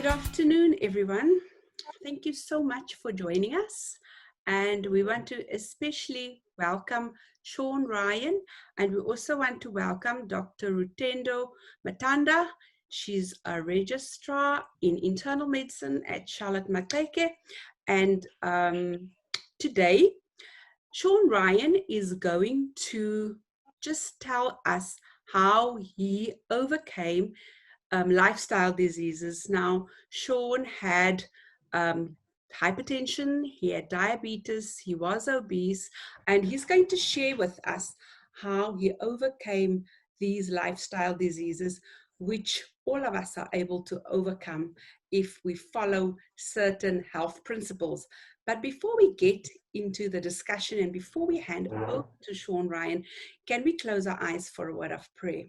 Good afternoon, everyone. Thank you so much for joining us. And we want to especially welcome Shaun Ryan, and we also want to welcome Dr. Rutendo Matanda. She's a registrar in internal medicine at Charlotte Maxeke. And today, Shaun Ryan is going to just tell us how he overcame lifestyle diseases. Now, Shaun had hypertension, he had diabetes, he was obese, and he's going to share with us how he overcame these lifestyle diseases, which all of us are able to overcome if we follow certain health principles. But before we get into the discussion and before we hand over to Shaun Ryan, can we close our eyes for a word of prayer?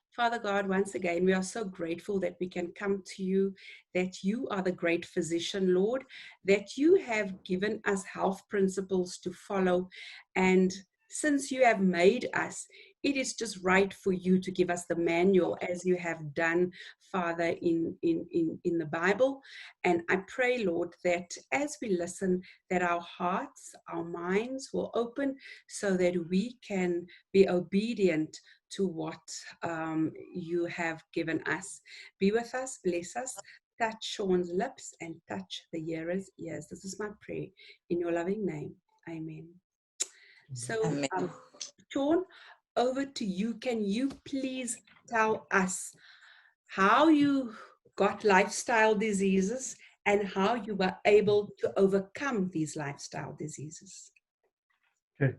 Father God, once again, we are so grateful that we can come to you, that you are the great physician, Lord, that you have given us health principles to follow. And since you have made us, it is just right for you to give us the manual as you have done, Father, in the Bible. And I pray, Lord, that as we listen, that our hearts, our minds will open so that we can be obedient to what you have given us. Be with us, bless us, touch Shaun's lips and touch the hearer's ears. This is my prayer in your loving name. Amen. So, Shaun, over to you. Can you please tell us how you got lifestyle diseases and how you were able to overcome these lifestyle diseases? Okay.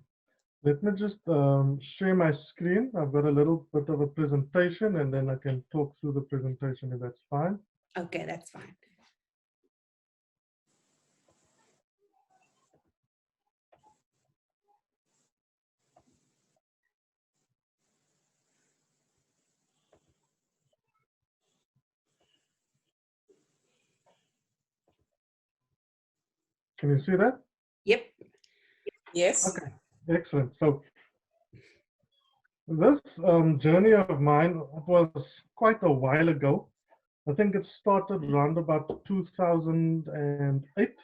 Let me just share my screen. I've got a little bit of a presentation and then I can talk through the presentation if that's fine. Okay, that's fine. Can you see that? Yep. Yes. Okay, excellent. So this journey of mine was quite a while ago. I think it started around about 2008.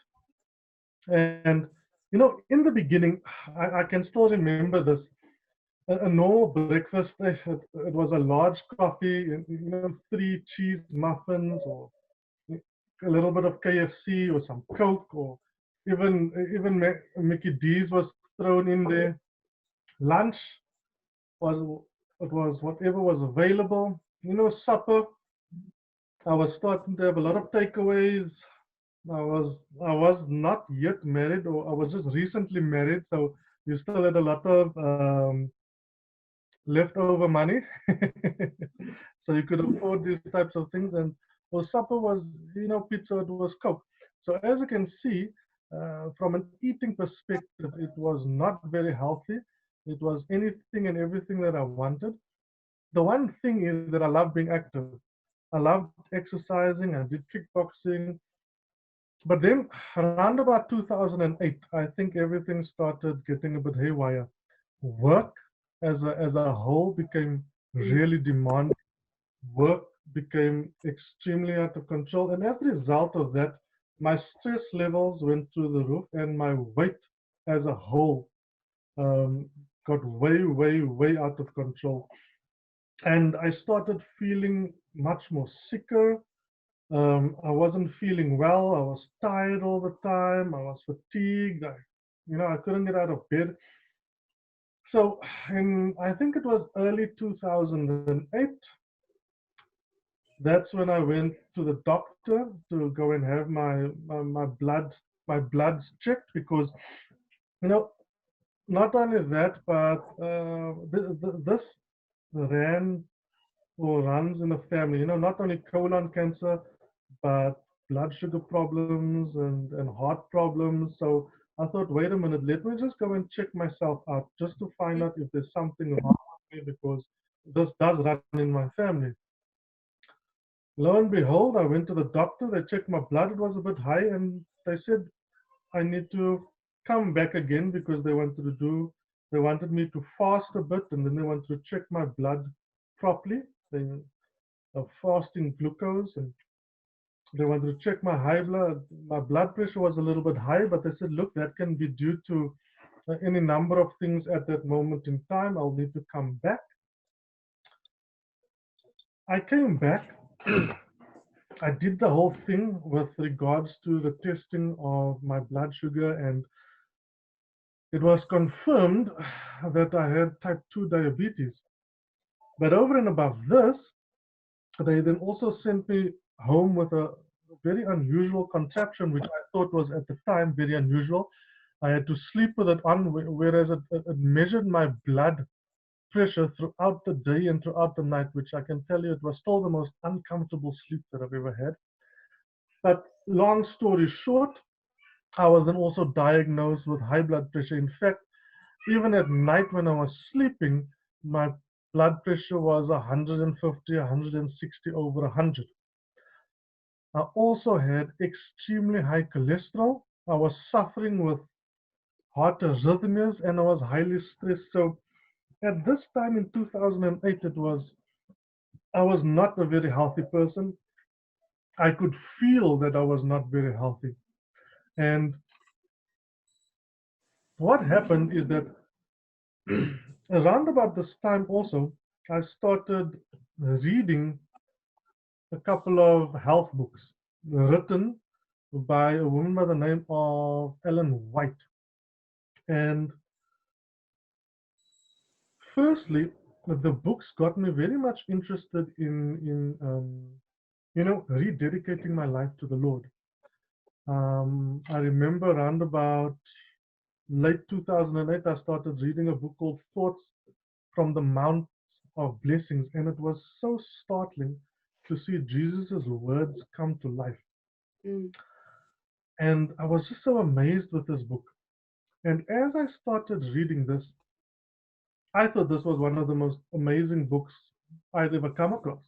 And, in the beginning, I can still remember this. A normal breakfast, it was a large coffee, 3 cheese muffins, or a little bit of KFC, or some Coke, or even Mickey D's was thrown in there. Lunch was it was whatever was available. Supper, I was starting to have a lot of takeaways. I was not yet married, or I was just recently married, so you still had a lot of leftover money, so you could afford these types of things. And well, supper was, pizza, it was Coke. So as you can see, from an eating perspective, it was not very healthy. It was anything and everything that I wanted. The one thing is that I love being active. I loved exercising. I did kickboxing. But then around about 2008, I think everything started getting a bit haywire. Work as a whole became really demanding. Work became extremely out of control, and as a result of that, my stress levels went through the roof, and my weight as a whole um, got way, way, way out of control. And I started feeling much more sicker. I wasn't feeling well. I was tired all the time. I was fatigued. I couldn't get out of bed. So, I think it was early 2008. That's when I went to the doctor to go and have my bloods checked, because you know not only that, but this ran or runs in the family. Not only colon cancer, but blood sugar problems and heart problems. So I thought, wait a minute, let me just go and check myself out just to find out if there's something wrong with me, because this does run in my family. Lo and behold, I went to the doctor. They checked my blood. It was a bit high, and they said I need to come back again because they wanted me to fast a bit, and then they wanted to check my blood properly. They fasting glucose, and They wanted to check my blood pressure was a little bit high, but they said, look, that can be due to any number of things at that moment in time. I'll need to come back. I came back. I did the whole thing with regards to the testing of my blood sugar, and it was confirmed that I had type 2 diabetes. But over and above this, they then also sent me home with a very unusual contraption, which I thought was at the time very unusual. I had to sleep with it on, whereas it measured my blood pressure throughout the day and throughout the night, which I can tell you it was still the most uncomfortable sleep that I've ever had. But long story short, I was then also diagnosed with high blood pressure. In fact, even at night when I was sleeping, my blood pressure was 150, 160 over 100. I also had extremely high cholesterol. I was suffering with heart arrhythmias and I was highly stressed. So at this time in 2008, I was not a very healthy person. I could feel that I was not very healthy. And what happened is that around about this time also, I started reading a couple of health books written by a woman by the name of Ellen White. And firstly, the books got me very much interested in rededicating my life to the Lord. I remember around about late 2008, I started reading a book called Thoughts from the Mount of Blessings, and it was so startling to see Jesus' words come to life. Mm. And I was just so amazed with this book. And as I started reading this, I thought this was one of the most amazing books I'd ever come across.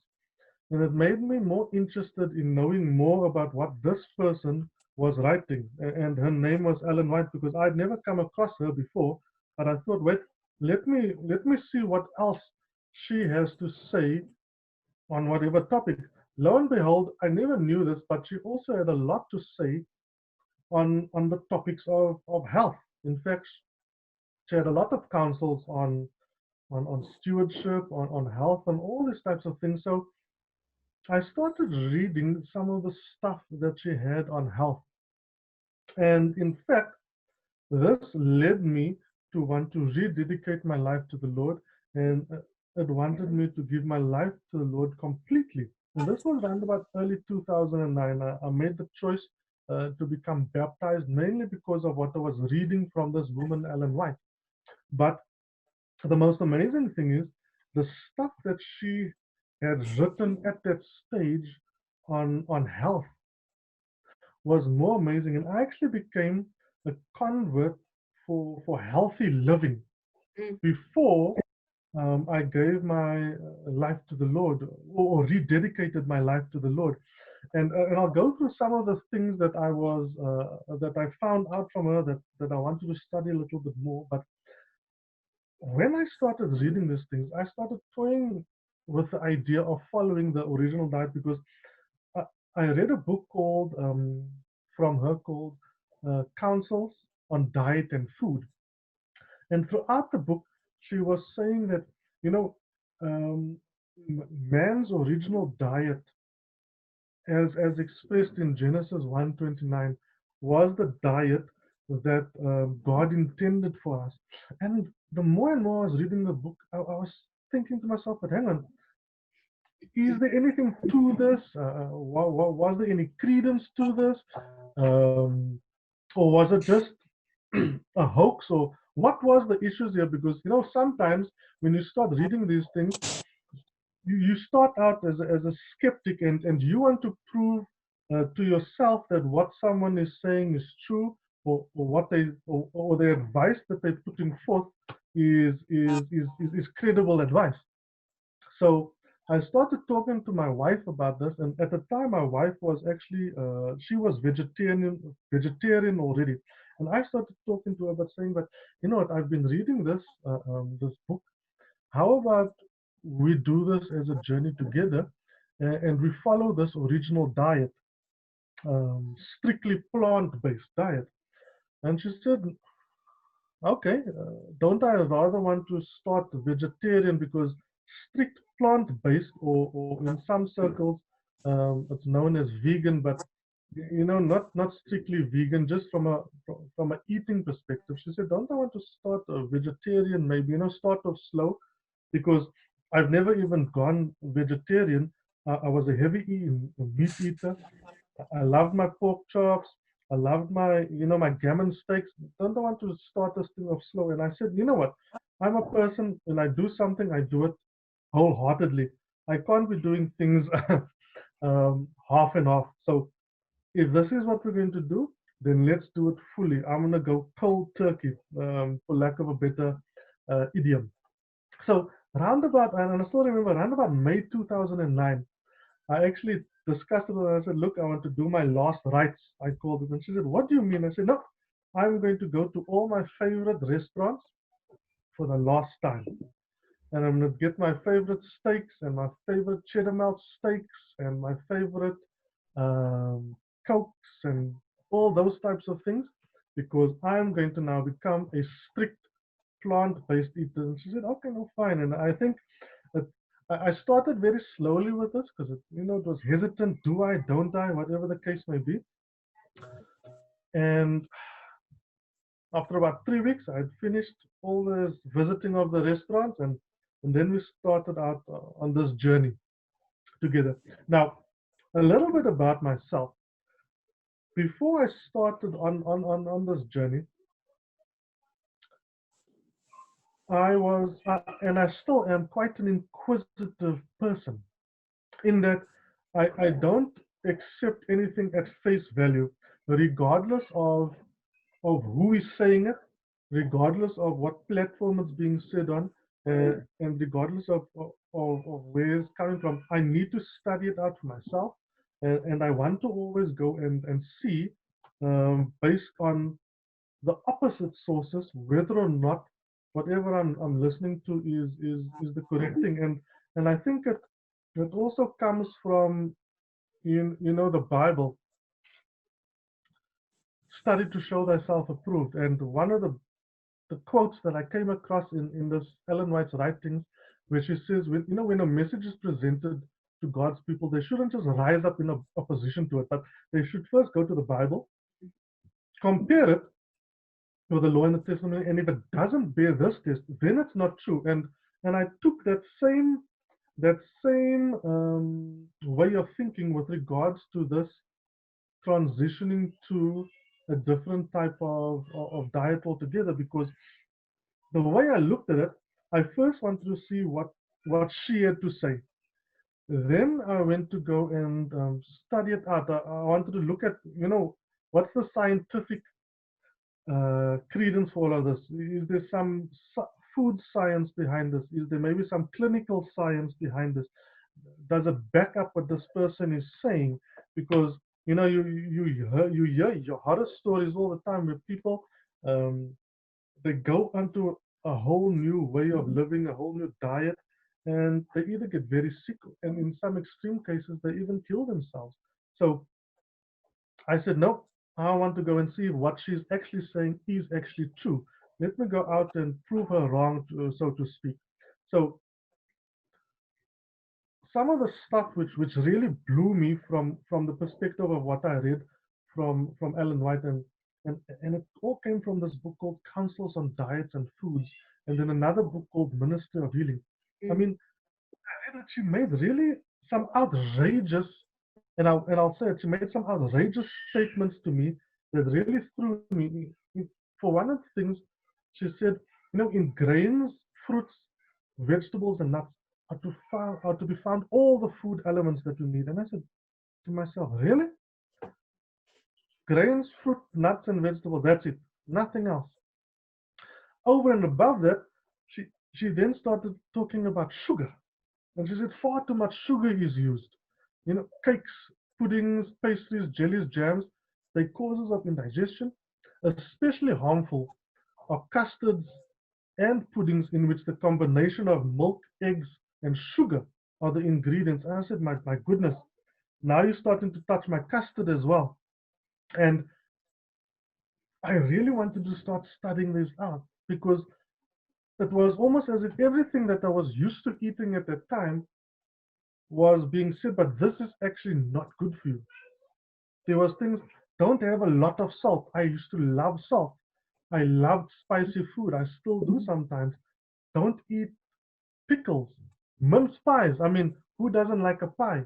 And it made me more interested in knowing more about what this person was writing. And her name was Ellen White because I'd never come across her before. But I thought, wait, let me see what else she has to say on whatever topic. Lo and behold, I never knew this, but she also had a lot to say on the topics of health. In fact, she had a lot of counsels on stewardship, on health, and all these types of things. So I started reading some of the stuff that she had on health. And in fact, this led me to want to rededicate my life to the Lord. And it wanted me to give my life to the Lord completely. And this was around about early 2009. I made the choice to become baptized mainly because of what I was reading from this woman, Ellen White. But the most amazing thing is the stuff that she had written at that stage on health was more amazing, and I actually became a convert for healthy living Mm. before I gave my life to the Lord, or rededicated my life to the Lord. And I'll go through some of the things that I found out from her that I wanted to study a little bit more. But when I started reading these things, I started toying with the idea of following the original diet because I, I read a book called from her called Counsels on Diet and Food, and throughout the book, she was saying that you know um, man's original diet, as expressed in Genesis 1:29, was the diet that God intended for us. And the more and more I was reading the book, I was thinking to myself, but hang on, is there anything to this? Was there any credence to this? Or was it just a hoax? Or what was the issues here? Because, sometimes when you start reading these things, you start out as a skeptic, and you want to prove to yourself that what someone is saying is true, or what or the advice that they're putting forth is credible advice. So I started talking to my wife about this, and at the time, my wife was actually she was vegetarian already, and I started talking to her about saying that you know what, I've been reading this book. How about we do this as a journey together, and we follow this original diet? strictly plant-based diet. And she said, okay, don't I rather want to start vegetarian because strict plant-based, or in some circles, it's known as vegan, but not strictly vegan, just from a eating perspective. She said, don't I want to start a vegetarian, maybe, start off slow, because I've never even gone vegetarian. I was a heavy meat eater. I loved my pork chops. I loved my gammon steaks. Don't I want to start this thing off slow? And I said, you know what? I'm a person, when I do something, I do it wholeheartedly. I can't be doing things half and half. So if this is what we're going to do, then let's do it fully. I'm going to go cold turkey, for lack of a better idiom. So roundabout, and I still remember, roundabout May 2009, I actually discussed it with her. I said, look, I want to do my last rites, I called it. And she said, what do you mean? I said, no, I'm going to go to all my favorite restaurants for the last time. And I'm going to get my favorite steaks and my favorite cheddar melt steaks and my favorite um, cokes and all those types of things, because I'm going to now become a strict plant-based eater. And she said, okay, no, fine. And I think that I started very slowly with this because it was hesitant. Do I? Don't I? Whatever the case may be. And after about 3 weeks, I'd finished all this visiting of the restaurants, and then we started out on this journey together. Now, a little bit about myself. Before I started on this journey, I was, and I still am, quite an inquisitive person, in that I don't accept anything at face value, regardless of who is saying it, regardless of what platform it's being said on, and regardless of where it's coming from. I need to study it out for myself, and I want to always go and see, based on the opposite sources, whether or not whatever I'm listening to is the correct thing. And I think it also comes from, the Bible, study to show thyself approved. And one of the quotes that I came across in this Ellen White's writings, where she says, when a message is presented to God's people, they shouldn't just rise up in opposition to it, but they should first go to the Bible, compare it with the law and the testament, and if it doesn't bear this test, then it's not true. And I took that same way of thinking with regards to this transitioning to a different type of diet altogether, because the way I looked at it, I first wanted to see what she had to say. Then I went to go and study it out. I wanted to look at, what's the scientific credence for all of this? Is there some food science behind this? Is there maybe some clinical science behind this? Does it back up what this person is saying? Because you hear horror stories all the time where people, um, they go onto a whole new way of living, a whole new diet, and they either get very sick, and in some extreme cases, they even kill themselves. So I said, no, I want to go and see if what she's actually saying is actually true. Let me go out and prove her wrong, so to speak. So some of the stuff which really blew me from the perspective of what I read from Ellen White, and it all came from this book called Counsels on Diets and Foods, and then another book called Minister of Healing. I mean, I read that she made really some outrageous, and I'll say it, she made some outrageous statements to me that really threw me. For one of the things, she said, in grains, fruits, vegetables, and nuts are to be found all the food elements that we need. And I said to myself, really? Grains, fruit, nuts, and vegetables, that's it. Nothing else. Over and above that, she then started talking about sugar. And she said far too much sugar is used. Cakes, puddings, pastries, jellies, jams, they causes of indigestion. Especially harmful are custards and puddings in which the combination of milk, eggs, and sugar are the ingredients. And I said, my goodness. Now you're starting to touch my custard as well. And I really wanted to start studying this out because it was almost as if everything that I was used to eating at that time was being said, but this is actually not good for you. There was things, don't have a lot of salt. I used to love salt. I loved spicy food. I still do sometimes. Don't eat pickles, mince pies. I mean, who doesn't like a pie?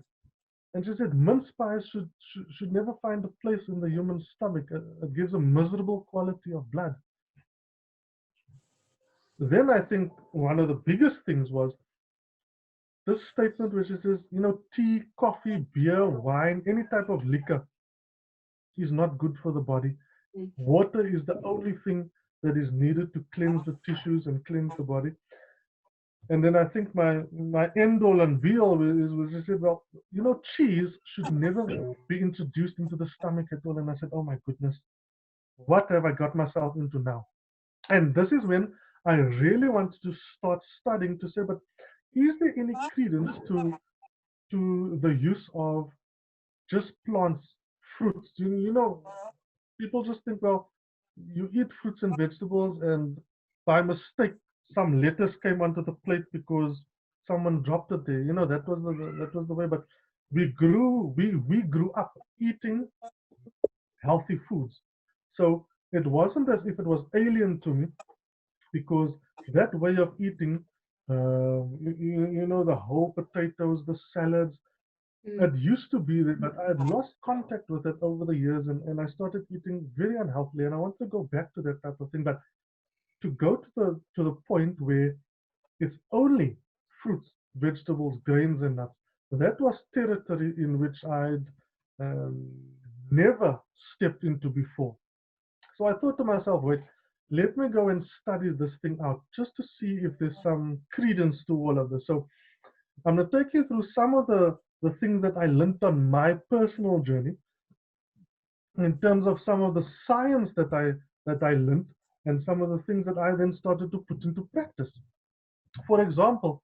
And she said mince pies should never find a place in the human stomach. It gives a miserable quality of blood. Then I think one of the biggest things was this statement, which says, tea, coffee, beer, wine, any type of liquor is not good for the body. Mm. Water is the only thing that is needed to cleanse the tissues and cleanse the body. And then I think my end all and be all is was I said, well, cheese should never be introduced into the stomach at all. And I said, oh my goodness, what have I got myself into now? And this is when I really wanted to start studying to say, but is there any credence to the use of just plants, fruits? People just think, well, you eat fruits and vegetables, and by mistake, some lettuce came onto the plate because someone dropped it there. That was the way. But we grew up eating healthy foods, so it wasn't as if it was alien to me because that way of eating, the whole potatoes, the salads, Mm. it used to be that, but I had lost contact with it over the years, and I started eating very unhealthily, and I want to go back to that type of thing. But to go to the point where it's only fruits, vegetables, grains, and nuts, that was territory in which I'd um, never stepped into before. So I thought to myself, wait, let me go and study this thing out just to see if there's some credence to all of this. So I'm going to take you through some of the things that I learned on my personal journey in terms of some of the science that I learned and some of the things that I then started to put into practice. For example,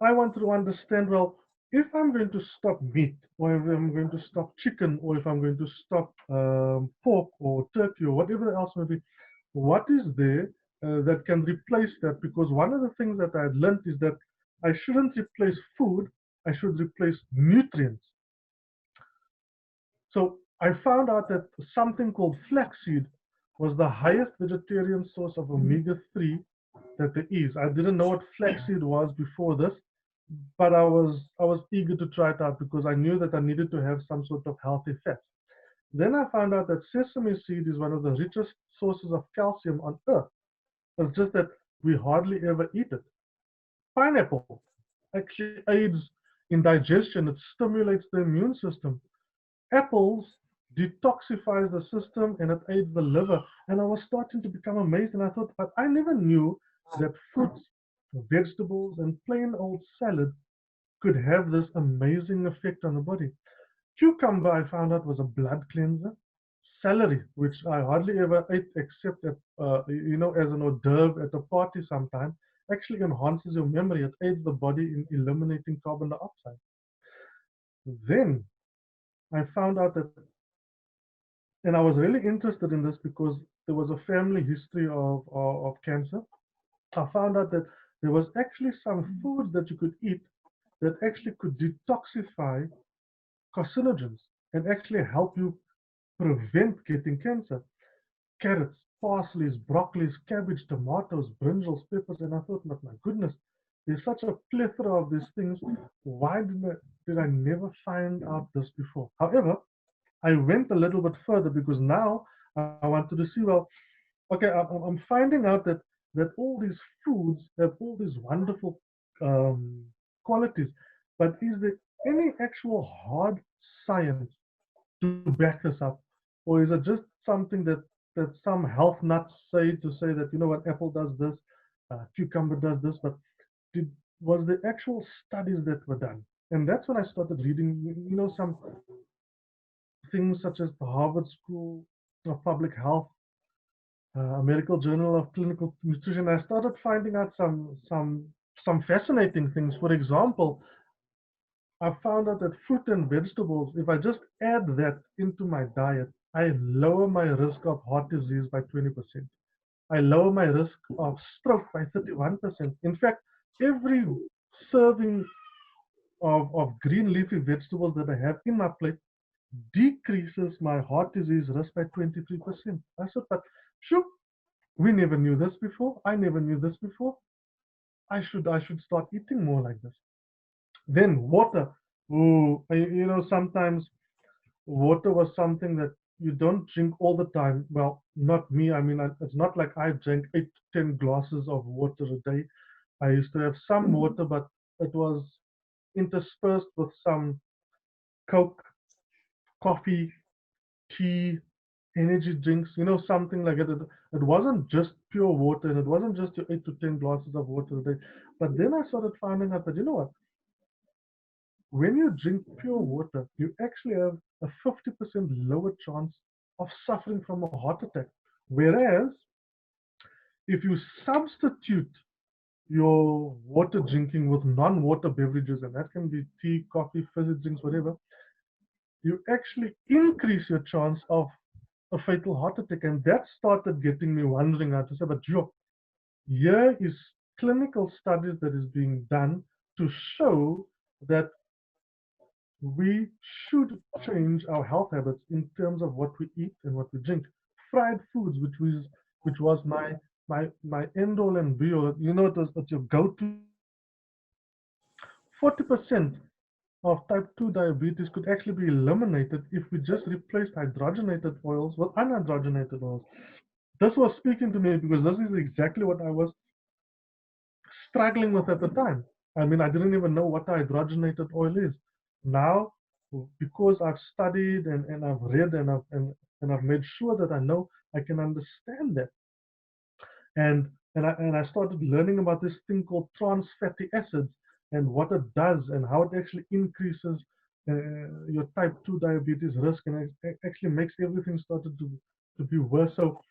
I want to understand, well, if I'm going to stop meat, or if I'm going to stop chicken, or if I'm going to stop pork or turkey or whatever else may be, what is there that can replace that? Because one of the things that I had learned is that I shouldn't replace food, I should replace nutrients. So I found out that something called flaxseed was the highest vegetarian source of omega-3 that there is. I didn't know what flaxseed was before this, but I was eager to try it out because I knew that I needed to have some sort of healthy fat. Then I found out that sesame seed is one of the richest sources of calcium on earth. It's just that we hardly ever eat it. Pineapple actually aids in digestion. It stimulates the immune system. Apples detoxifies the system and it aids the liver. And I was starting to become amazed and I thought, but I never knew that fruits, vegetables, and plain old salad could have this amazing effect on the body. Cucumber, I found out, was a blood cleanser. Celery, which I hardly ever ate except as an hors d'oeuvre at a party sometime, actually enhances your memory. It aids the body in eliminating carbon dioxide. Then I found out that, and I was really interested in this because there was a family history of cancer. I found out that there was actually some foods that you could eat that actually could detoxify carcinogens and actually help you prevent getting cancer. Carrots, parsleys, broccolis, cabbage, tomatoes, brinjals, peppers, and I thought, my goodness, there's such a plethora of these things. Why did I never find out this before? However, I went a little bit further because now I wanted to see, well, okay, I'm finding out that all these foods have all these wonderful um, qualities, but is there any actual hard science to back this up, or is it just something that some health nuts say to say that apple does this, cucumber does this, but did was there actual studies that were done? And that's when I started reading, some things such as the Harvard School of Public Health, American Journal of Clinical Nutrition. I started finding out some fascinating things. For example, I found out that fruit and vegetables, if I just add that into my diet, I lower my risk of heart disease by 20%. I lower my risk of stroke by 31%. In fact, every serving of green leafy vegetables that I have in my plate decreases my heart disease risk by 23%. I said, but sure, we never knew this before. I never knew this before. I should start eating more like this. Then water. Oh, sometimes water was something that you don't drink all the time. Well, not me. I mean, it's not like I drank 8 to 10 glasses of water a day. I used to have some water, but it was interspersed with some Coke, coffee, tea, energy drinks, something like that. It wasn't just pure water, and it wasn't just your 8 to 10 glasses of water a day. But then I started finding out that, what? When you drink pure water, you actually have a 50% lower chance of suffering from a heart attack. Whereas if you substitute your water drinking with non-water beverages, and that can be tea, coffee, fizzy drinks, whatever, you actually increase your chance of a fatal heart attack. And that started getting me wondering out to say, but here is clinical studies that is being done to show that we should change our health habits in terms of what we eat and what we drink. Fried foods, which was my end all and be all. It's your go-to food. 40% of type 2 diabetes could actually be eliminated if we just replaced hydrogenated oils with unhydrogenated oils. This was speaking to me because this is exactly what I was struggling with at the time. I mean, I didn't even know what hydrogenated oil is. Now, because I've studied and I've read and I've made sure that I know, I can understand that. And I started learning about this thing called trans fatty acids and what it does and how it actually increases your type 2 diabetes risk, and it actually makes everything started to be worse. So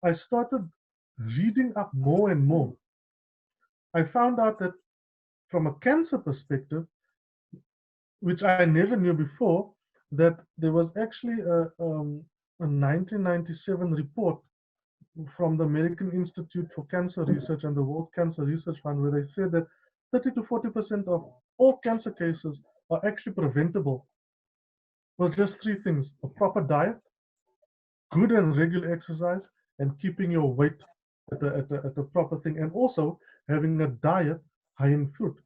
I started reading up more and more. I found out that from a cancer perspective, which I never knew before, that there was actually a 1997 report from the American Institute for Cancer Research and the World Cancer Research Fund, where they said that 30 to 40% of all cancer cases are actually preventable with just three things: a proper diet, good and regular exercise, and keeping your weight at the proper thing, and also having a diet high in fruit.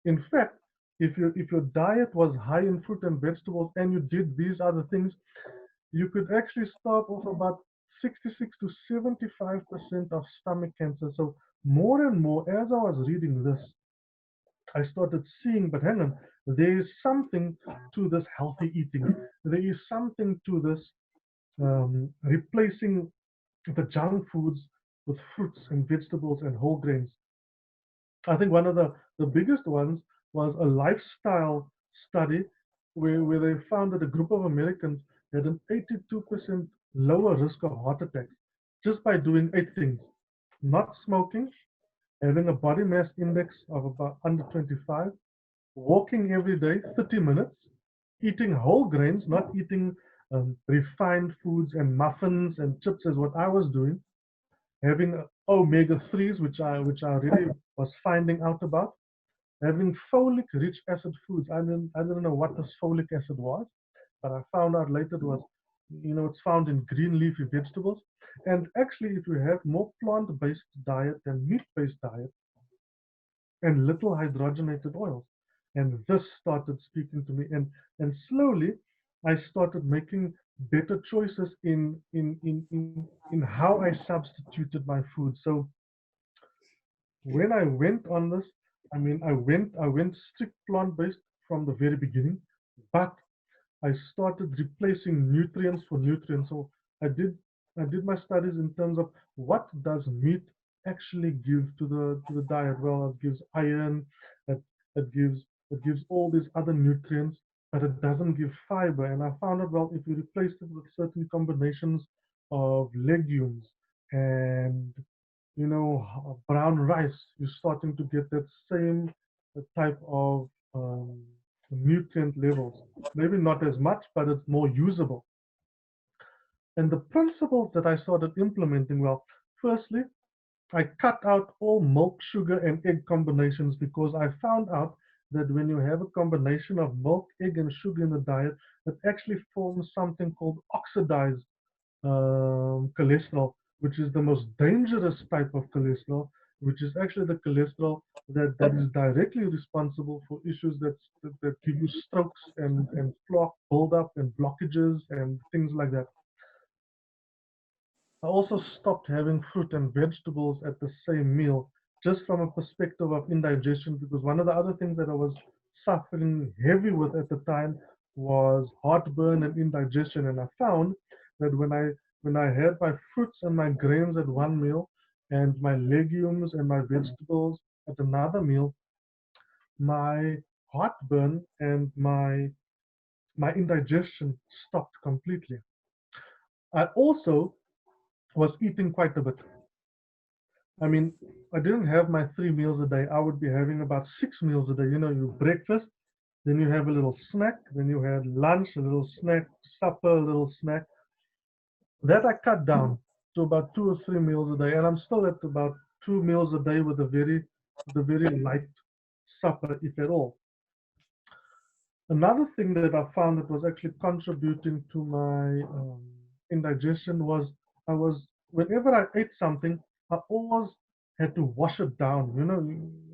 In fact, if your diet was high in fruit and vegetables and you did these other things, you could actually start off about 66 to 75% of stomach cancer. So more and more, as I was reading this, I started seeing, but hang on, there is something to this healthy eating. There is something to this replacing the junk foods with fruits and vegetables and whole grains. I think one of the biggest ones was a lifestyle study where they found that a group of Americans had an 82% lower risk of heart attacks just by doing 8 things: not smoking, having a body mass index of about under 25, walking every day 30 minutes, eating whole grains, not eating refined foods and muffins and chips as what I was doing, having omega 3s, which I really was finding out about, having folic rich acid foods. I didn't know what this folic acid was, but I found out later it was, it's found in green leafy vegetables. And actually, if you have more plant-based diet than meat-based diet, and little hydrogenated oils. And this started speaking to me, and slowly I started making better choices in how I substituted my food. So when I went on this, I mean, I went strict plant-based from the very beginning, but I started replacing nutrients for nutrients. So I did I did my studies in terms of what does meat actually give to the diet. Well, it gives iron, it, it gives all these other nutrients, but it doesn't give fiber. And I found out, well, if you replace it with certain combinations of legumes and brown rice, you're starting to get that same type of nutrient levels. Maybe not as much, but it's more usable. And the principles that I started implementing, well, firstly, I cut out all milk, sugar, and egg combinations because I found out that when you have a combination of milk, egg, and sugar in the diet, it actually forms something called oxidized cholesterol, which is the most dangerous type of cholesterol, which is actually the cholesterol that is directly responsible for issues that give you strokes and plaque buildup and blockages and things like that. I also stopped having fruit and vegetables at the same meal, just from a perspective of indigestion, because one of the other things that I was suffering heavy with at the time was heartburn and indigestion. And I found that when I had my fruits and my grains at one meal and my legumes and my vegetables at another meal, my heartburn and my indigestion stopped completely. I also was eating quite a bit. I mean, I didn't have my 3 meals a day. I would be having about 6 meals a day. You know, you breakfast, then you have a little snack, then you had lunch, a little snack, supper, a little snack. That I cut down to about 2 or 3 meals a day, and I'm still at about 2 meals a day with a very light supper, if at all. Another thing that I found that was actually contributing to my indigestion was I was whenever I ate something, I always had to wash it down, you know,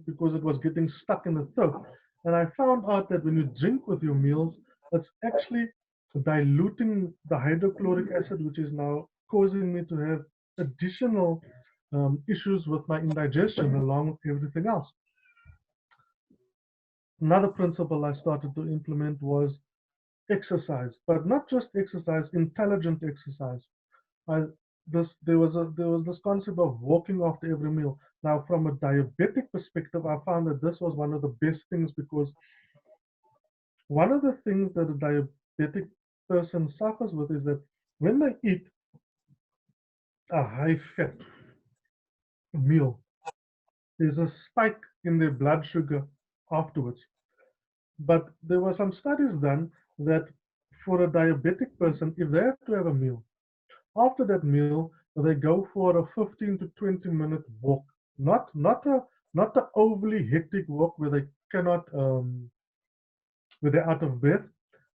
because it was getting stuck in the throat. And I found out that when you drink with your meals, it's actually diluting the hydrochloric acid, which is now causing me to have additional issues with my indigestion along with everything else. Another principle I started to implement was exercise, but not just exercise, intelligent exercise. I there was this concept of walking after every meal. Now, from a diabetic perspective, I found that this was one of the best things because one of the things that a diabetic person suffers with is that when they eat a high fat meal, there's a spike in their blood sugar afterwards. But there were some studies done that for a diabetic person, if they have to have a meal, after that meal, they go for a 15 to 20-minute walk. Not a overly hectic walk where they cannot where they're out of breath,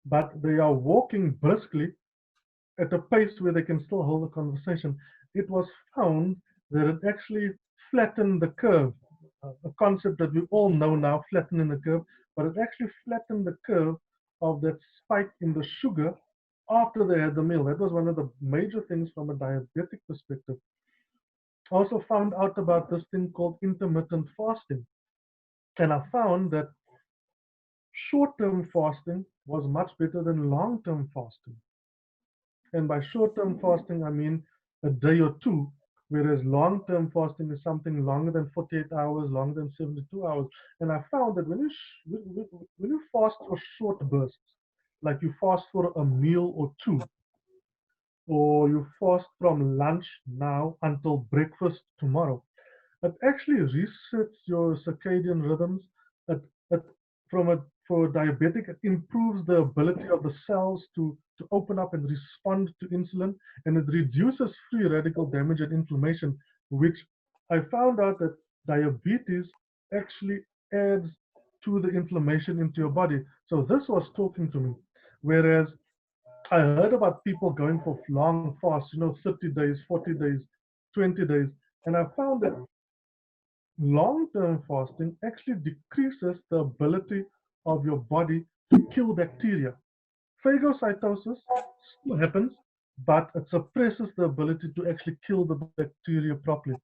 but they are walking briskly at a pace where they can still hold a conversation. It was found that it actually flattened the curve, a concept that we all know now, flattening the curve, but it actually flattened the curve of that spike in the sugar after they had the meal. That was one of the major things from a diabetic perspective. I also found out about this thing called intermittent fasting. And I found that short term fasting was much better than long term fasting. And by short term fasting, I mean a day or two, whereas long term fasting is something longer than 48 hours, longer than 72 hours. And I found that when you fast for short bursts, like you fast for a meal or two, or you fast from lunch now until breakfast tomorrow, it actually resets your circadian rhythms. It from a for a diabetic, it improves the ability of the cells to open up and respond to insulin, and it reduces free radical damage and inflammation, which I found out that diabetes actually adds to the inflammation into your body. So this was talking to me. Whereas I heard about people going for long fasts, 30 days, 40 days, 20 days, and I found that long-term fasting actually decreases the ability of your body to kill bacteria. Phagocytosis still happens, but it suppresses the ability to actually kill the bacteria properly.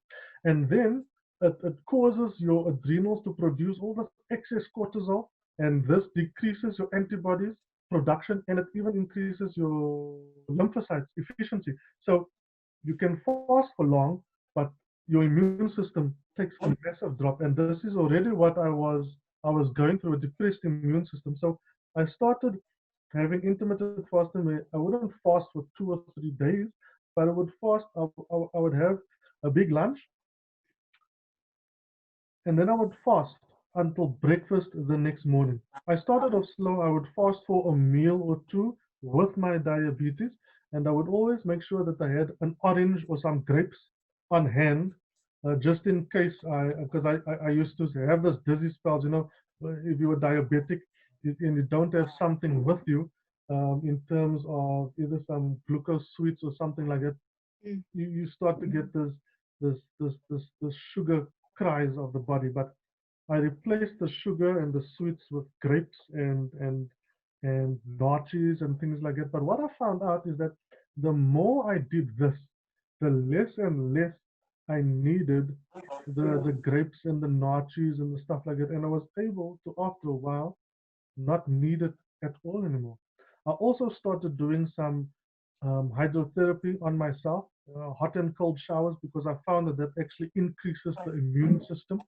And then it causes your adrenals to produce all this excess cortisol, and this decreases your antibodies production, and it even increases your lymphocytes efficiency. So you can fast for long, but your immune system takes a massive drop. And this is already what I was going through, a depressed immune system. So I started having intermittent fasting where I wouldn't fast for 2 or 3 days, but I would have a big lunch, and then I would fast. until breakfast the next morning. I started off slow. I would fast for a meal or two with my diabetes, and I would always make sure that I had an orange or some grapes on hand, just in case because I used to have this dizzy spells, if you were diabetic and you don't have something with you, in terms of either some glucose sweets or something like that, Mm. you start to get this sugar cries of the body. But I replaced the sugar and the sweets with grapes and naches and things like that. But what I found out is that the more I did this, the less and less I needed the grapes and the naches and the stuff like that. And I was able to, after a while, not need it at all anymore. I also started doing some hydrotherapy on myself, hot and cold showers, because I found that that actually increases the immune system.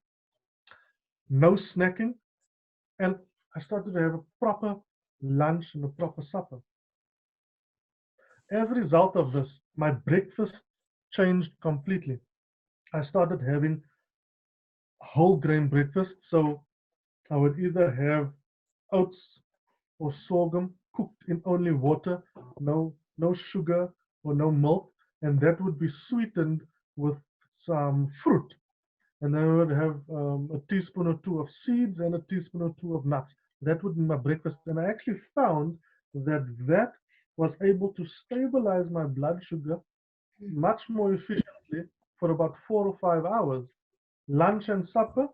No snacking, and I started to have a proper lunch and a proper supper. As a result of this, my breakfast changed completely. I started having whole grain breakfast, so I would either have oats or sorghum cooked in only water, no sugar or no milk, and that would be sweetened with some fruit. And then I would have a teaspoon or two of seeds and a teaspoon or two of nuts. That would be my breakfast, and I actually found that that was able to stabilize my blood sugar much more efficiently for about 4 or 5 hours. Lunch and supper,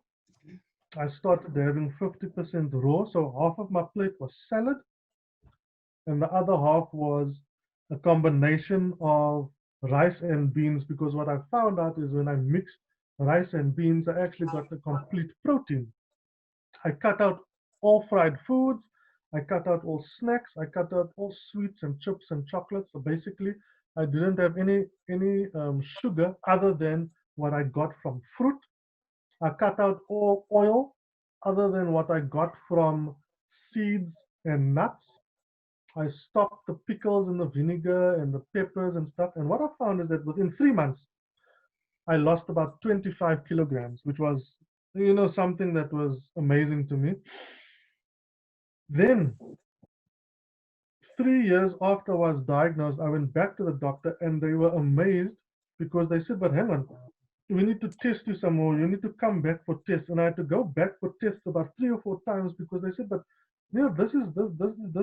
I started having 50% raw, so half of my plate was salad and the other half was a combination of rice and beans, because what I found out is when I mixed rice and beans, I actually got a complete protein. I cut out all fried foods, I cut out all snacks, I cut out all sweets and chips and chocolates. So basically, I didn't have any sugar other than what I got from fruit. I cut out all oil other than what I got from seeds and nuts. I stopped the pickles and the vinegar and the peppers and stuff. And what I found is that within 3 months, I lost about 25 kilograms, which was, something that was amazing to me. Then, 3 years after I was diagnosed, I went back to the doctor and they were amazed because they said, but hang on, we need to test you some more. You need to come back for tests. And I had to go back for tests about 3 or 4 times because they said, but this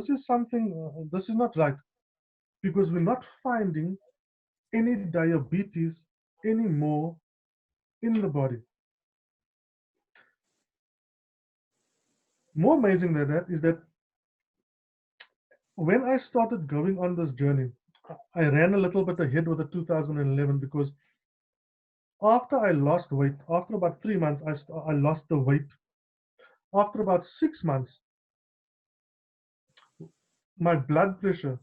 is something, this is not right because we're not finding any diabetes anymore in the body. More amazing than that is that when I started going on this journey, I ran a little bit ahead with the 2011 because after I lost weight, after about 3 months, I lost the weight. After about 6 months, my blood pressure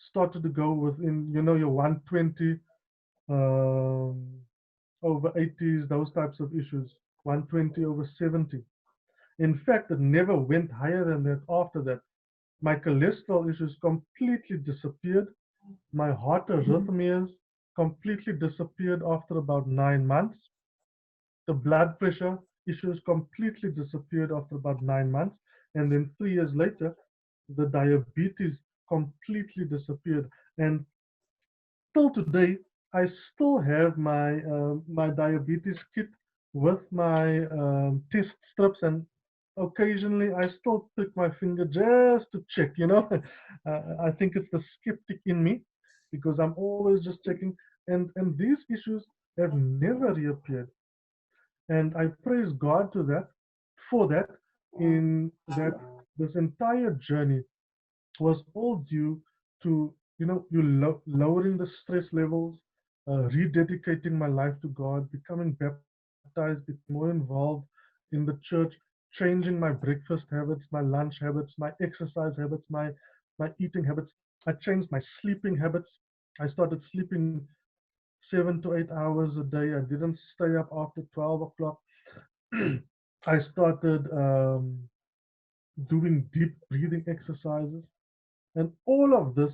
started to go within, your 120 um, over 80s, those types of issues, 120 over 70. In fact, it never went higher than that after that. My cholesterol issues completely disappeared. My heart arrhythmias completely disappeared after about 9 months. The blood pressure issues completely disappeared after about 9 months. And then 3 years later, the diabetes completely disappeared. And till today, I still have my diabetes kit with my test strips, and occasionally I still prick my finger just to check. I think it's the skeptic in me because I'm always just checking, and these issues have never reappeared, and I praise God to that for that in that this entire journey was all due to lowering the stress levels, rededicating my life to God, becoming baptized, becoming more involved in the church, changing my breakfast habits, my lunch habits, my exercise habits, my eating habits. I changed my sleeping habits. I started sleeping 7 to 8 hours a day. I didn't stay up after 12 o'clock. I started doing deep breathing exercises. And all of this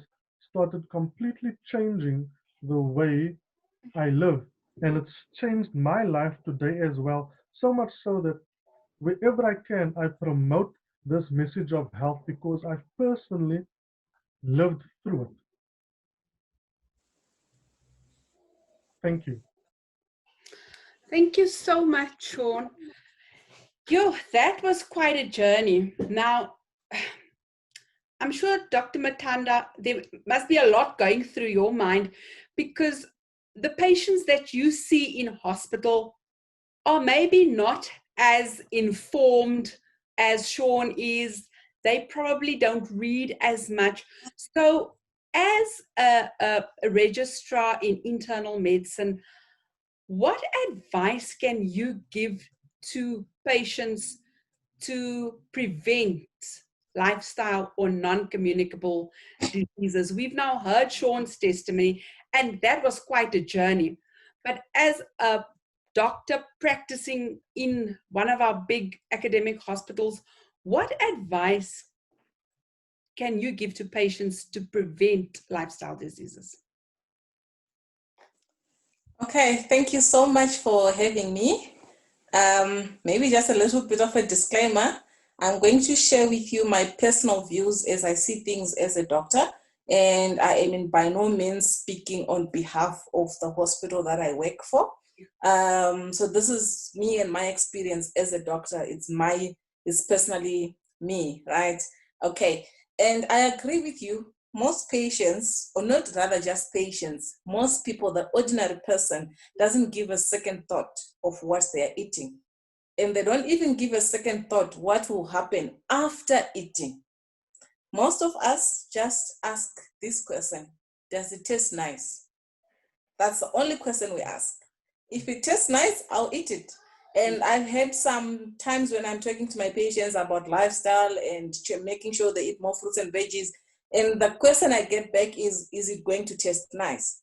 started completely changing the way I live. And it's changed my life today as well. So much so that Wherever I can, I promote this message of health because I've personally lived through it. Thank you. Thank you so much, Shaun. Yo, that was quite a journey. Now, I'm sure, Dr. Matanda, there must be a lot going through your mind, because the patients that you see in hospital are maybe not as informed as Shaun is. They probably don't read as much. So, as a registrar in internal medicine, what advice can you give to patients to prevent lifestyle or non-communicable diseases? We've now heard Shaun's testimony, and that was quite a journey. But as a doctor practicing in one of our big academic hospitals, what advice can you give to patients to prevent lifestyle diseases? Okay, thank you so much for having me. Maybe just a little bit of a disclaimer. I'm going to share with you my personal views as I see things as a doctor, and I am by no means speaking on behalf of the hospital that I work for. So this is me and my experience as a doctor. It's personally me, right? Okay, and I agree with you. Most patients, or not rather just patients, most people, the ordinary person, doesn't give a second thought of what they're eating. And they don't even give a second thought what will happen after eating. Most of us just ask this question: does it taste nice? That's the only question we ask. If it tastes nice, I'll eat it. And I've had some times when I'm talking to my patients about lifestyle and making sure they eat more fruits and veggies, and the question I get back is it going to taste nice?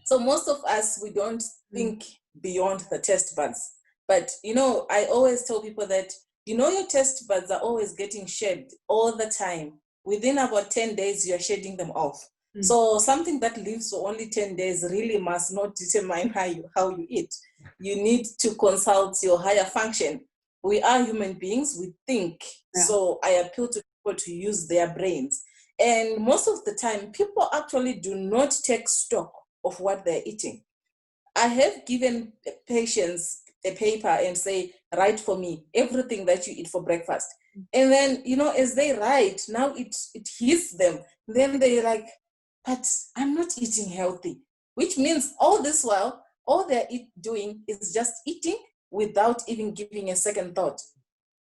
So most of us, we don't think beyond the taste buds. But, I always tell people that, your taste buds are always getting shed all the time. Within about 10 days, you're shedding them off. So something that lives for only 10 days really must not determine how you eat. You need to consult your higher function. We are human beings, we think. Yeah. So I appeal to people to use their brains. And most of the time, people actually do not take stock of what they're eating. I have given patients a paper and say, write for me everything that you eat for breakfast. And then, as they write, now it hits them. Then they're like, but I'm not eating healthy, which means all this while, all they're doing is just eating without even giving a second thought.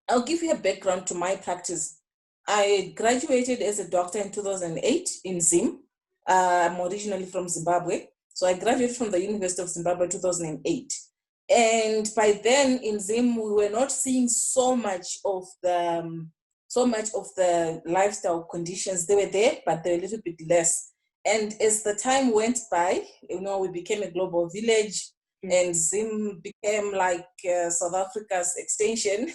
I'll give you a background to my practice. I graduated as a doctor in 2008 in Zim. I'm originally from Zimbabwe. So I graduated from the University of Zimbabwe in 2008. And by then in Zim, we were not seeing so much of the lifestyle conditions. They were there, but they were a little bit less. And as the time went by, we became a global village, and Zim became like South Africa's extension.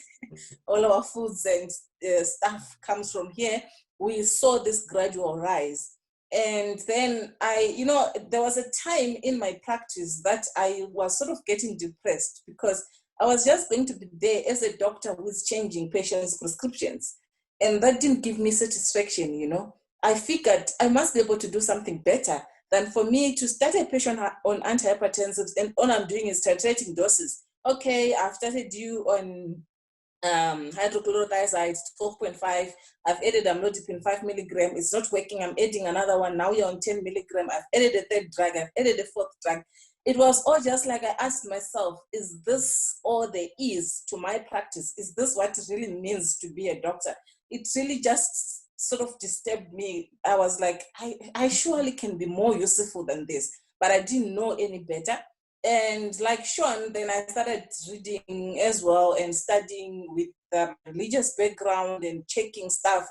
All our foods and stuff comes from here. We saw this gradual rise. And then there was a time in my practice that I was sort of getting depressed because I was just going to be there as a doctor who's changing patients' prescriptions. And that didn't give me satisfaction, I figured I must be able to do something better than for me to start a patient on antihypertensives and all I'm doing is titrating doses. Okay, I've started you on hydrochlorothiazide 12.5. I've added amlodipine 5 milligram. It's not working. I'm adding another one. Now you're on 10 milligram. I've added a third drug. I've added a fourth drug. It was all just like I asked myself, is this all there is to my practice? Is this what it really means to be a doctor? It really just sort of disturbed me. I was like, I surely can be more useful than this, but I didn't know any better. And like Shaun, then I started reading as well and studying with the religious background and checking stuff.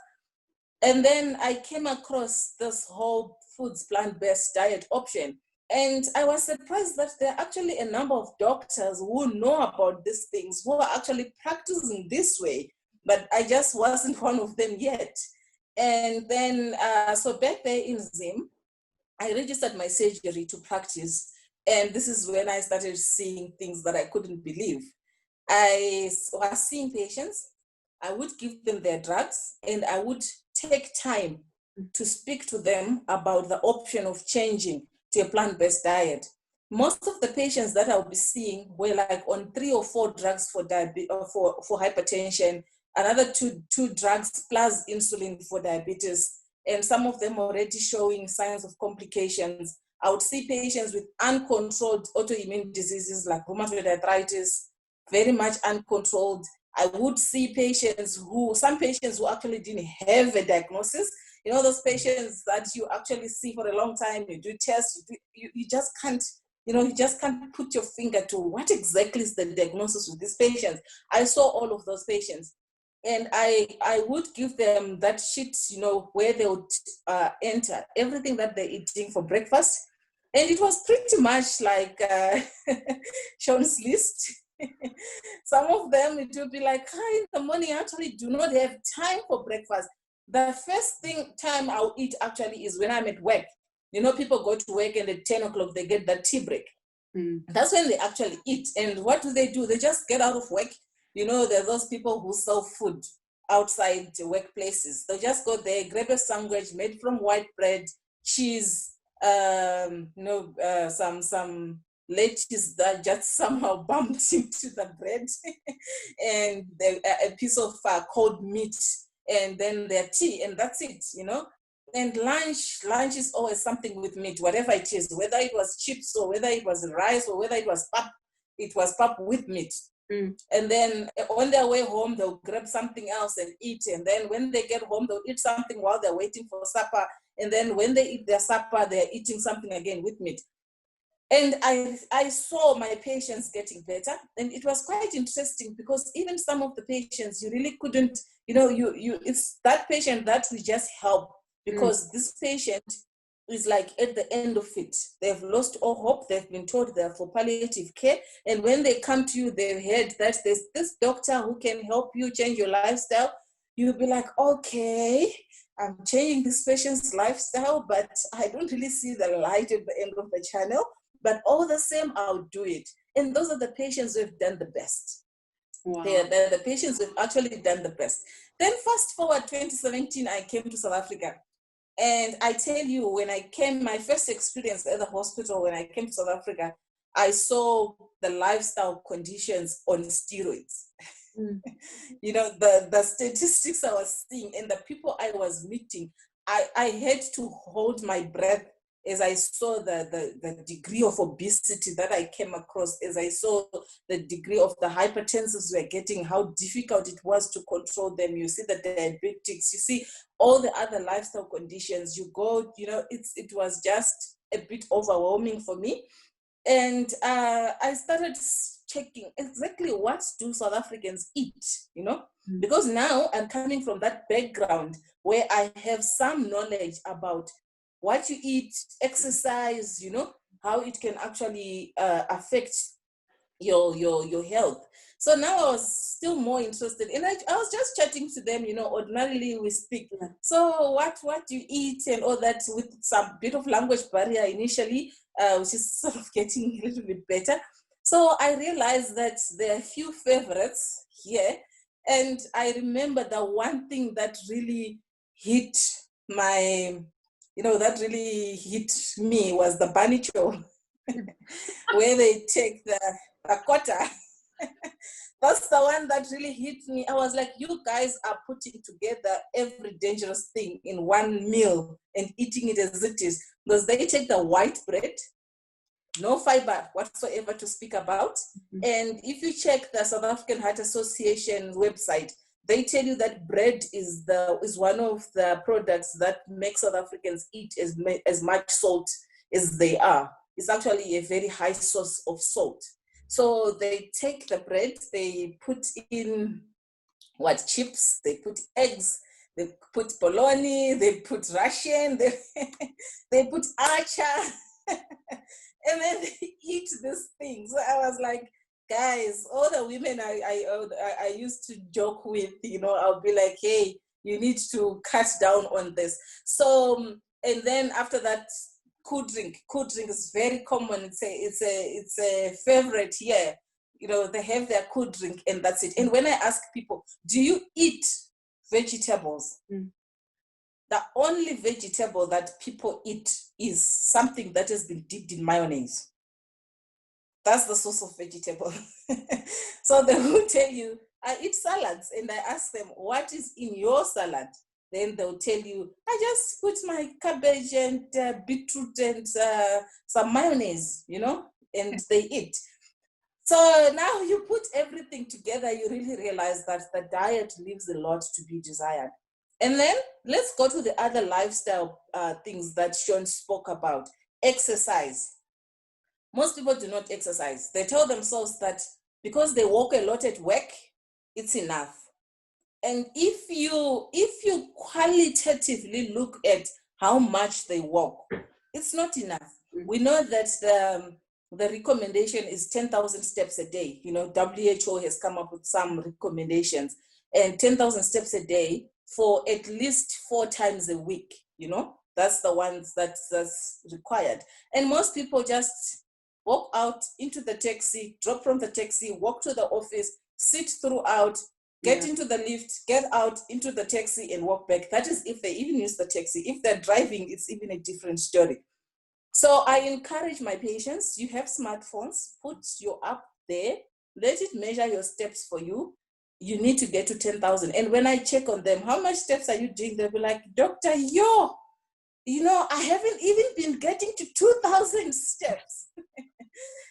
And then I came across this whole foods plant-based diet option. And I was surprised that there are actually a number of doctors who know about these things, who are actually practicing this way, but I just wasn't one of them yet. And then, so back there in Zim, I registered my surgery to practice. And this is when I started seeing things that I couldn't believe. I was seeing patients, I would give them their drugs, and I would take time to speak to them about the option of changing to a plant-based diet. Most of the patients that I'll be seeing were like on 3 or 4 drugs for hypertension, another two drugs plus insulin for diabetes, and some of them already showing signs of complications. I would see patients with uncontrolled autoimmune diseases like rheumatoid arthritis, very much uncontrolled. I would see some patients who actually didn't have a diagnosis. You know, those patients that you actually see for a long time, you do tests, you just can't, you just can't put your finger to what exactly is the diagnosis with these patients. I saw all of those patients. And I would give them that sheet, where they would enter everything that they're eating for breakfast. And it was pretty much like Shaun's list. Some of them, it will be like, in the morning, I actually do not have time for breakfast. The first time I'll eat actually is when I'm at work. People go to work and at 10 o'clock, they get that tea break. That's when they actually eat. And what do? They just get out of work. There are those people who sell food outside the workplaces. They'll just go there, grab a sandwich made from white bread, cheese, some lettuce that just somehow bumped into the bread, and a piece of cold meat, and then their tea, and that's it, And lunch is always something with meat, whatever it is, whether it was chips or whether it was rice or whether it was pap with meat. And then on their way home, they'll grab something else and eat. And then when they get home, they'll eat something while they're waiting for supper. And then when they eat their supper, they're eating something again with meat. And I saw my patients getting better. And it was quite interesting because even some of the patients, you really couldn't, it's that patient that we just help, because this patient is like at the end of it. They've lost all hope. They've been told they're for palliative care. And when they come to you, they've heard that there's this doctor who can help you change your lifestyle. You'll be like, okay, I'm changing this patient's lifestyle, but I don't really see the light at the end of the channel. But all the same, I'll do it. And those are the patients who've done the best. Wow. They're the patients who've actually done the best. Then fast forward 2017, I came to South Africa. And I tell you, when I came, my first experience at the hospital, when I came to South Africa, I saw the lifestyle conditions on steroids. The statistics I was seeing and the people I was meeting, I had to hold my breath as I saw the degree of obesity that I came across, as I saw the degree of the hypertensives we're getting, how difficult it was to control them. You see the diabetics, you see all the other lifestyle conditions. You go, it was just a bit overwhelming for me. And I started checking exactly what do South Africans eat, because now I'm coming from that background where I have some knowledge about what you eat, exercise, how it can actually affect your health. So now I was still more interested, and I was just chatting to them, ordinarily we speak. So what do you eat and all that, with some bit of language barrier initially, which is sort of getting a little bit better. So I realized that there are a few favorites here, and I remember the one thing that really hit that really hit me was the banicho, where they take the quarter. That's the one that really hit me. I was like, you guys are putting together every dangerous thing in one meal and eating it as it is. Because they take the white bread, no fiber whatsoever to speak about. And if you check the South African Heart Association website, they tell you that bread is one of the products that make South Africans eat as much salt as they are. It's actually a very high source of salt. So they take the bread, they put in chips, they put eggs, they put bologna, they put Russian, they put archer, and then they eat this thing. So I was like, guys, all the women I used to joke with, I'll be like, hey, you need to cut down on this. So, and then after that, cool drink is very common. It's a favorite here. they have their cool drink and that's it. And when I ask people, do you eat vegetables? The only vegetable that people eat is something that has been dipped in mayonnaise. That's the source of vegetable. So they will tell you, I eat salads, and I ask them, what is in your salad? Then they'll tell you, I just put my cabbage and beetroot and some mayonnaise, and they eat. So now you put everything together, you really realize that the diet leaves a lot to be desired. And then let's go to the other lifestyle things that Shaun spoke about. Exercise. Most people do not exercise. They tell themselves that because they walk a lot at work, it's enough. And if you qualitatively look at how much they walk, it's not enough. We know that the recommendation is 10,000 steps a day. WHO has come up with some recommendations, and 10,000 steps a day for at least 4 times a week. That's the ones that's required. And most people just walk out into the taxi, drop from the taxi, walk to the office, sit throughout, get into the lift, get out into the taxi and walk back. That is if they even use the taxi. If they're driving, it's even a different story. So I encourage my patients, you have smartphones, put your app there, let it measure your steps for you. You need to get to 10,000. And when I check on them, how much steps are you doing? They'll be like, doctor, I haven't even been getting to 2,000 steps.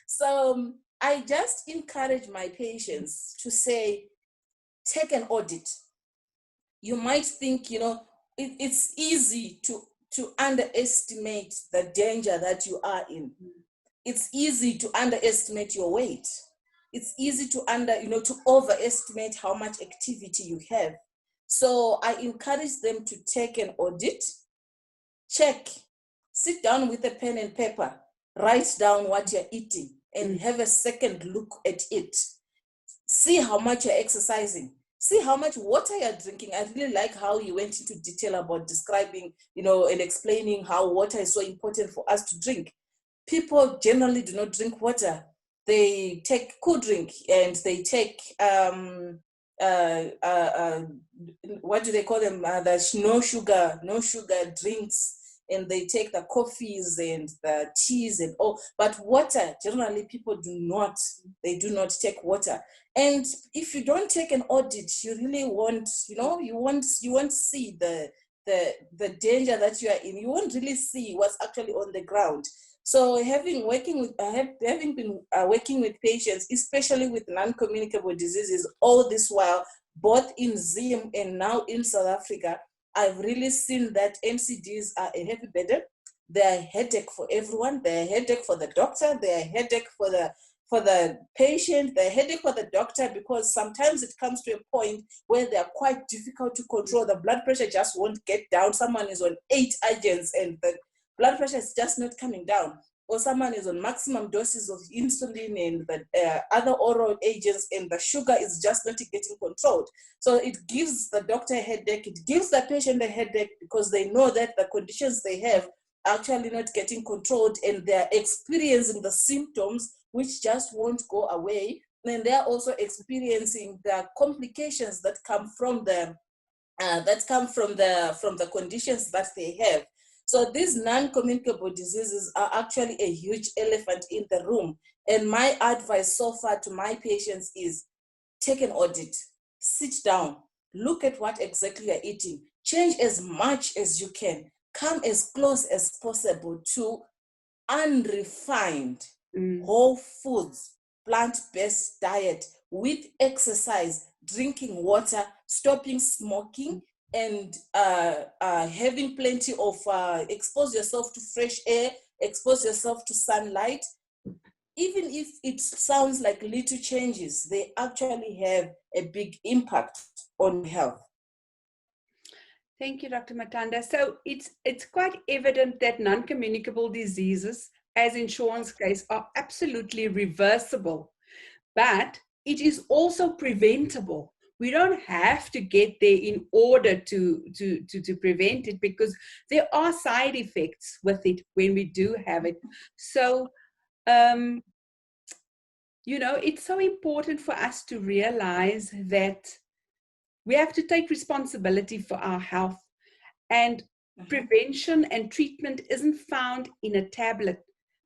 So I just encourage my patients to say, take an audit. You might think, it's easy to underestimate the danger that you are in. It's easy to underestimate your weight. It's easy to overestimate how much activity you have. So I encourage them to take an audit, check, sit down with a pen and paper, write down what you're eating and have a second look at it. See how much you're exercising. See how much water you're drinking. I really like how you went into detail about describing, and explaining how water is so important for us to drink. People generally do not drink water. They take cool drink and they take, what do they call them? The no sugar drinks. And they take the coffees and the teas and all, but water, generally people do not take water. And if you don't take an audit, you really won't, you won't see the danger that you are in. You won't really see what's actually on the ground. So having been working with patients, especially with non-communicable diseases, all this while, both in Zim and now in South Africa, I've really seen that NCDs are a heavy burden. They're a headache for everyone. They're a headache for the doctor. They're a headache for the patient. They're a headache for the doctor because sometimes it comes to a point where they're quite difficult to control. The blood pressure just won't get down. Someone is on 8 agents and the blood pressure is just not coming down. Or someone is on maximum doses of insulin and the other oral agents and the sugar is just not getting controlled. So it gives the doctor a headache, it gives the patient a headache because they know that the conditions they have are actually not getting controlled and they're experiencing the symptoms which just won't go away. And they're also experiencing the complications that come from the conditions that they have. So these non-communicable diseases are actually a huge elephant in the room. And my advice so far to my patients is take an audit, sit down, look at what exactly you're eating, change as much as you can, come as close as possible to unrefined, whole foods, plant-based diet with exercise, drinking water, stopping smoking, and having plenty of expose yourself to fresh air, expose yourself to sunlight. Even if it sounds like little changes, they actually have a big impact on health. Thank you, Dr. Matanda. So it's quite evident that non-communicable diseases, as in Shaun's case, are absolutely reversible, but it is also preventable. We don't have to get there in order to prevent it because there are side effects with it when we do have it. So it's so important for us to realize that we have to take responsibility for our health. And prevention and treatment isn't found in a tablet,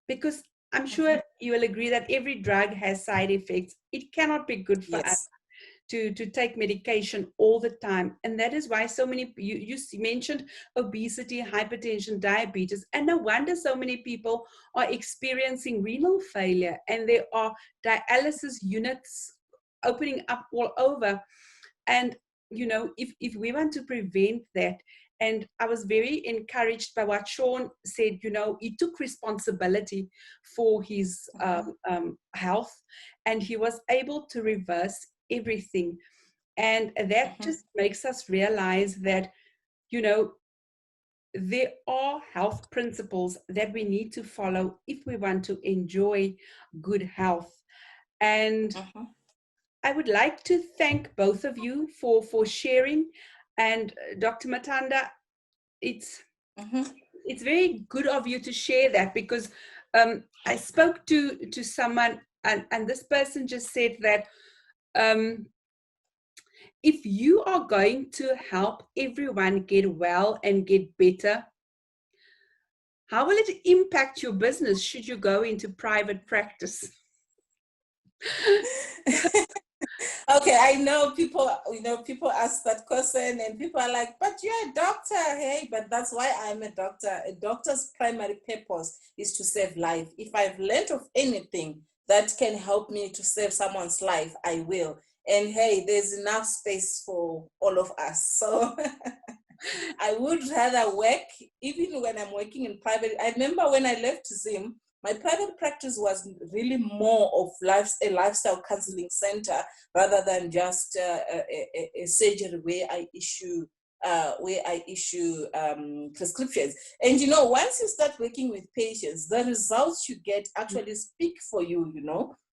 because I'm sure you will agree that every drug has side effects. It cannot be good for us Yes. to take medication all the time. And that is why so many, you mentioned obesity, hypertension, diabetes, and no wonder so many people are experiencing renal failure, and there are dialysis units opening up all over. And if we want to prevent that, and I was very encouraged by what Shaun said. He took responsibility for his health, and he was able to reverse everything. And that just makes us realize that, there are health principles that we need to follow if we want to enjoy good health. And I would like to thank both of you for sharing. And Dr. Matanda, it's very good of you to share that, because I spoke to someone, and this person just said that if you are going to help everyone get well and get better, how will it impact your business should you go into private practice? Okay, I know people, people ask that question and people are like, but you're a doctor, hey, but that's why I'm a doctor. A doctor's primary purpose is to save life. If I've learned of anything that can help me to save someone's life, I will. And hey, there's enough space for all of us. So I would rather work, even when I'm working in private. I remember when I left Zim, my private practice was really more of a lifestyle counseling center rather than just a surgery where I issue prescriptions. And once you start working with patients, the results you get actually speak for you.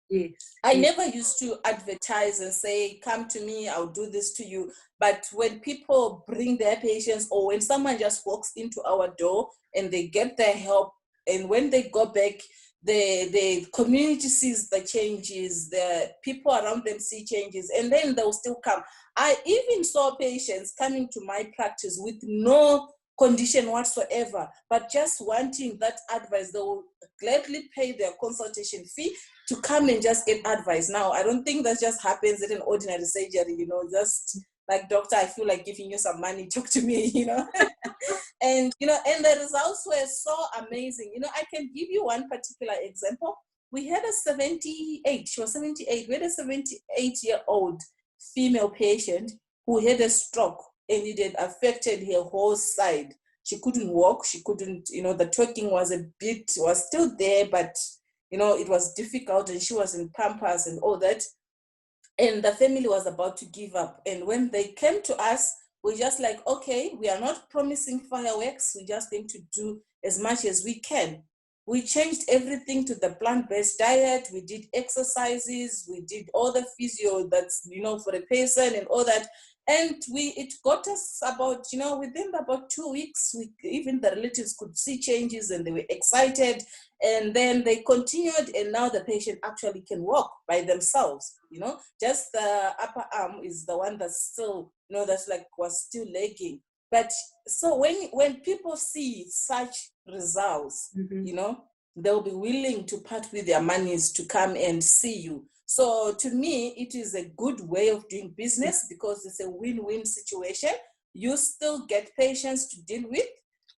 Yes. I never used to advertise and say, come to me, I'll do this to you. But when people bring their patients, or when someone just walks into our door and they get their help, and when they go back, the community sees the changes, the people around them see changes, and then they'll still come. I even saw patients coming to my practice with no condition whatsoever, but just wanting that advice. They will gladly pay their consultation fee to come and just get advice. Now, I don't think that just happens at an ordinary surgery, just like, doctor, I feel like giving you some money, talk to me, and, and the results were so amazing. I can give you one particular example. We had a 78, she was 78, we had a 78-year-old female patient who had a stroke, and it had affected her whole side. She couldn't walk, she couldn't, the twerking was still there, but it was difficult, and she was in Pampers and all that. And the family was about to give up. And when they came to us, we're just like, okay, we are not promising fireworks. We're just going to do as much as we can. We changed everything to the plant-based diet. We did exercises. We did all the physio that's, for a person and all that. And it got us about, within about 2 weeks, even the relatives could see changes and they were excited. And then they continued, and now the patient actually can walk by themselves, just the upper arm is the one that's still, that's like was still lagging. But so when people see such results, they'll be willing to part with their monies to come and see you. So to me, it is a good way of doing business because it's a win-win situation. You still get patients to deal with,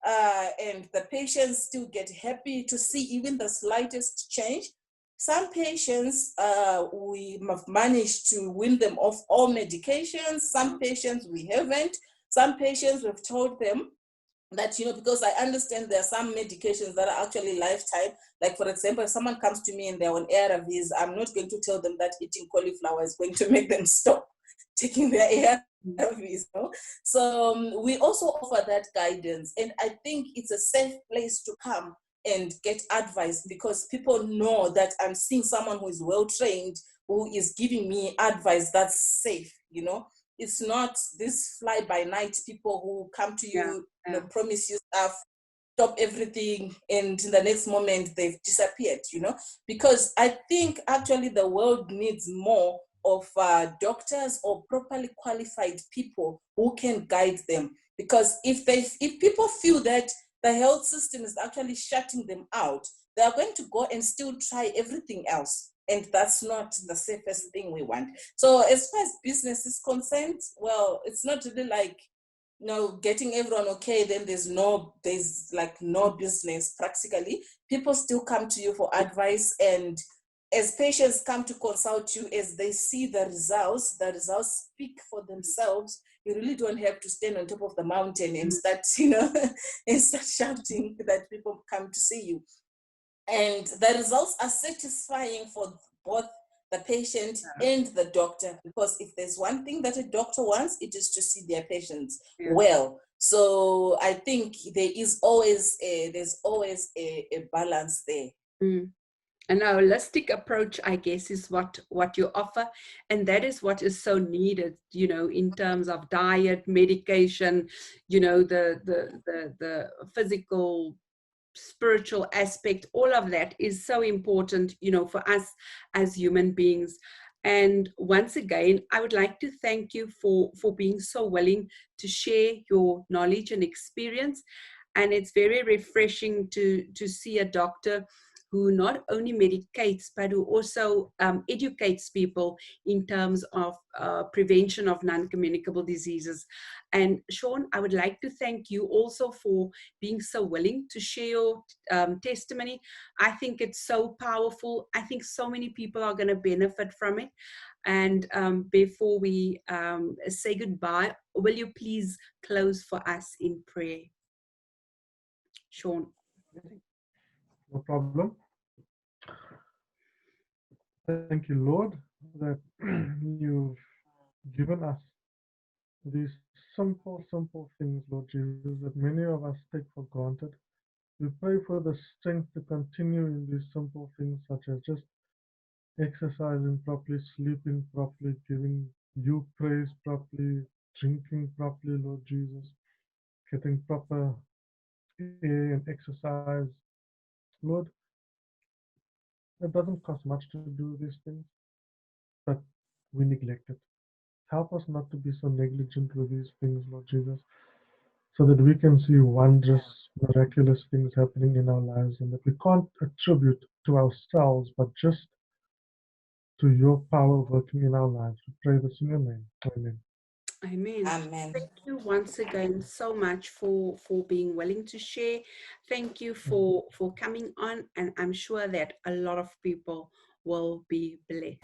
and the patients still get happy to see even the slightest change. Some patients, we have managed to win them off all medications. Some patients we haven't. Some patients we've told them that, because I understand there are some medications that are actually lifetime. Like, for example, if someone comes to me and they're on ARVs, I'm not going to tell them that eating cauliflower is going to make them stop taking their ARVs. So we also offer that guidance. And I think it's a safe place to come and get advice, because people know that I'm seeing someone who is well-trained, who is giving me advice that's safe, It's not this fly-by-night people who come to you, promise you stuff, stop everything and in the next moment they've disappeared, because I think actually the world needs more of doctors or properly qualified people who can guide them. Because if people feel that the health system is actually shutting them out, they are going to go and still try everything else. And that's not the safest thing we want. So as far as business is concerned, well, it's not really like, getting everyone okay, then there's like no business practically. People still come to you for advice, and as patients come to consult you, as they see the results speak for themselves. You really don't have to stand on top of the mountain and start, and start shouting that people come to see you. And the results are satisfying for both the patient and the doctor, because if there's one thing that a doctor wants, it is to see their patients well. So I think there's always a balance there. An holistic approach, I guess, is what you offer, and that is what is so needed, in terms of diet, medication, the physical, spiritual aspect. All of that is so important, for us as human beings. And once again, I would like to thank you for being so willing to share your knowledge and experience. And it's very refreshing to see a doctor who not only medicates, but who also educates people in terms of prevention of non-communicable diseases. And Shaun, I would like to thank you also for being so willing to share your testimony. I think it's so powerful. I think so many people are going to benefit from it. And before we say goodbye, will you please close for us in prayer? Shaun. No problem. Thank you, Lord, that you've given us these simple things, Lord Jesus, that many of us take for granted. We pray for the strength to continue in these simple things, such as just exercising properly, sleeping properly, giving you praise properly, drinking properly, Lord Jesus, getting proper air and exercise. Lord, it doesn't cost much to do these things, but we neglect it. Help us not to be so negligent with these things, Lord Jesus, so that we can see wondrous, miraculous things happening in our lives, and that we can't attribute to ourselves, but just to your power working in our lives. We pray this in your name. Amen. Amen. Amen. Thank you once again so much for being willing to share. Thank you for coming on, and I'm sure that a lot of people will be blessed.